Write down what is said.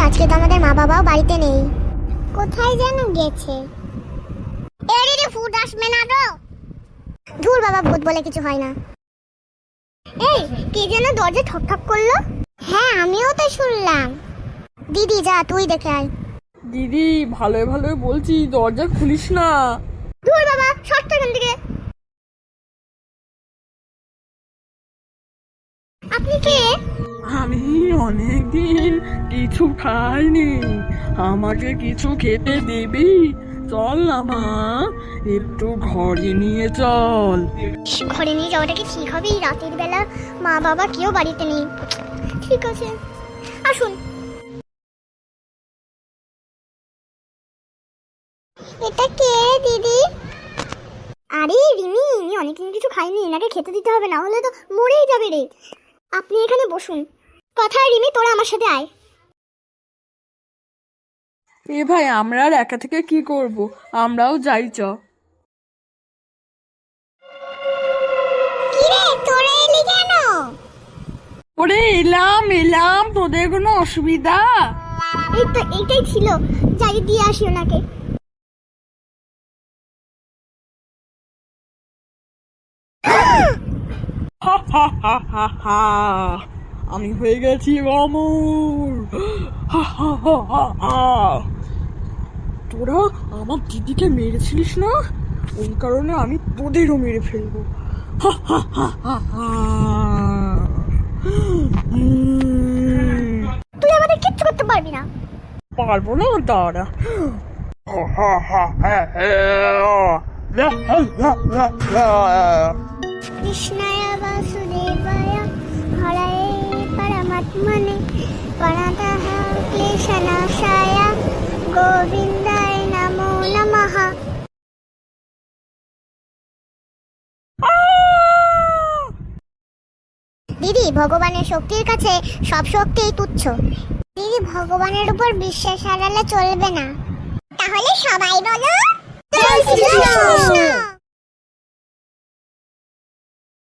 আজকে তো আমাদের মা বাবাও বাড়িতে নেই, কোথায় যেন গেছে। এরে ফুট আসবে না তো। ধুর বাবা, ভূত বলে কিছু হয় না। এই কে যেন দরজা ঠক ঠক করলো? হ্যাঁ আমিও তো শুনলাম। দিদি যা তুই দেখে আয়। দিদি ভালোই ভালোই বলছি, দরজা খুলিস না। ধুর বাবা, সরটা এখান থেকে। আপনি কে? আমি অনেকদিন কিছু খাইনি, আমাকে কিছু খেতে দিবি? চল না মা, একটু ঘরে নিয়ে চল। ঘরে নিয়ে যাওয়াটা কি ঠিক হবে? এই রাতের বেলা মা বাবা কেউ বাড়িতে নেই। ঠিক আছে আসুন। এটা কে দিদি? আরে রিমি, ইনি অনেকদিন কিছু খাইনি, এনাকে খেতে দিতে হবে, না হলে তো মরেই যাবে রে। আপনি এখানে বসুন। কথায় রিমি, তোরা আমার সাথে আয়। এ ভাই, আমরা আর একা থেকে কি করব, আমরাও যাই চ। কি রে তোরা এলি কেন? ওরে এলাম এলাম, তোদের কোনো অসুবিধা? এই তো এইটাই ছিল, যাই দিয়ে আসি ওনাকে। হা হা হা হা হা, আমি হয়ে গেছি অমর। হা হা হা হা হা। তোরা আমার দিদিকে মেরেছিলিস না, ওই কারণে আমি তোদেরও মেরে ফেলবো। হা হা হা হা হা। তুই আমাদের কিচ্ছু করতে পারবি না। পারবো না, দাঁড়া। কৃষ্ণায় বাসুদেবায় হরায়ে পরমাত্মনে প্রণতঃ ক্লেশনাশায় গোবিন্দায় নমো নমঃ। দিদি, ভগবানের শক্তির কাছে সব শক্তিই তুচ্ছ। দিদি, ভগবানের উপর বিশ্বাস হারালে চলবে না। তাহলে সবাই বলো